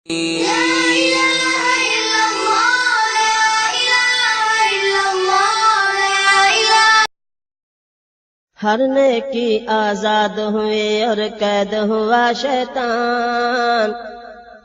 لا إله إلا الله لا إله إلا الله لا إله ہر نیکی آزاد ہوئی اور قید ہوا شیطان،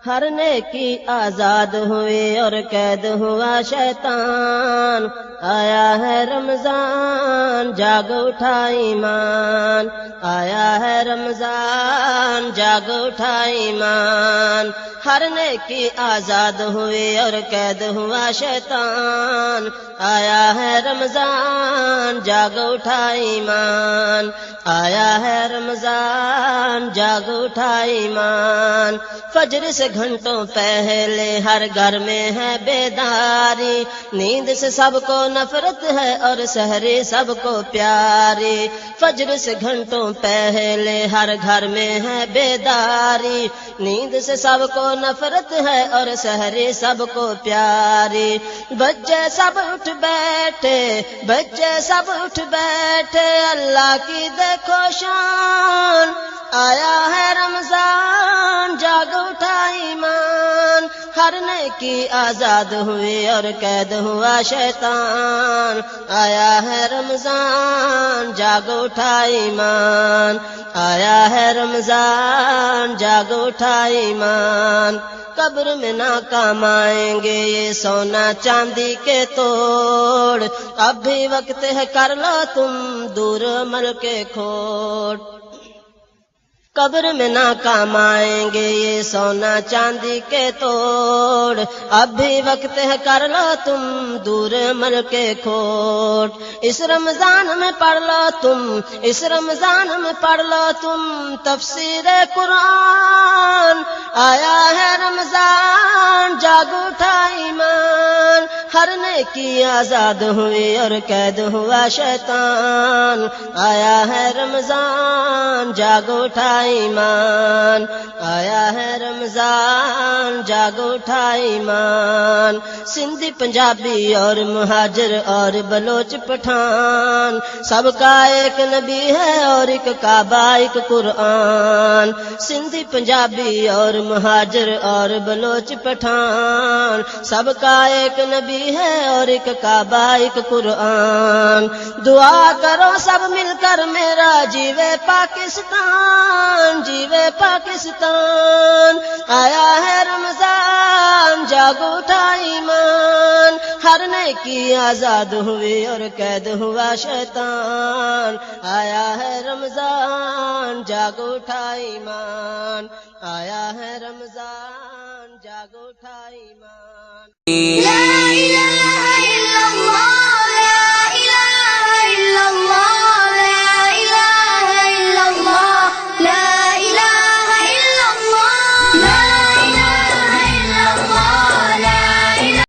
ہر نیکی آزاد ہوئی اور قید ہوا شیطان، آیا ہے رمضان جاگ اٹھا ایمان، آیا ہے رمضان جاگ اٹھا ایمان، ہر نیکی آزاد ہوئی اور قید ہوا شیطان، آیا ہے رمضان جاگ اٹھا ایمان، آیا ہے رمضان جاگ اٹھا ایمان، فجر سے گھنٹوں پہلے ہر گھر میں ہے بیداری، نیند سے سب کو نفرت ہے اور سحری سب کو پیاری، فجر سے گھنٹوں پہلے ہر گھر میں ہے بیداری، نیند سے سب کو نفرت ہے اور سحری سب کو پیاری، بچے سب اٹھ بیٹھے، بچے سب اٹھ بیٹھے، اللہ کی دیکھو شان، آیا ہے رمضان جاگ اٹھا ایمان، ہر نیکی آزاد ہوئی اور قید ہوا شیطان، آیا ہے رمضان جاگ اٹھا ایمان، آیا ہے رمضان جاگ اٹھا ایمان، قبر میں ناکام آئیں گے یہ سونا چاندی کے توڑ، اب بھی وقت ہے کر لو تم دور عمل کے کھوڑ، قبر میں ناکام آئیں گے یہ سونا چاندی کے توڑ، اب بھی وقت ہے کر لو تم دور عمل کے کھوٹ، اس رمضان میں پڑھ لو تم، اس رمضان میں پڑھ لو تم تفسیر قرآن، آیا ہے رمضان جاگ اٹھا ایمان، ہر نیکی آزاد ہوئی اور قید ہوا شیطان، آیا ہے رمضان جاگ اٹھا ایمان، آیا ہے رمضان جاگ اٹھا ایمان، سندھی پنجابی اور مہاجر اور بلوچ پٹھان، سب کا ایک نبی ہے اور ایک کعبہ ایک قرآن، سندھی پنجابی اور مہاجر اور بلوچ پٹھان، سب کا ایک نبی ہے اور ایک کعبہ ایک قرآن، دعا کرو سب مل کر میرا جیوے پاکستان، جیوے پاکستان، آیا ہے رمضان جاگ اٹھا ایمان، ہر نیکی آزاد ہوئی اور قید ہوا شیطان، آیا ہے رمضان جاگ اٹھا ایمان، آیا ہے رمضان جاگ اٹھا ایمان۔ لا إله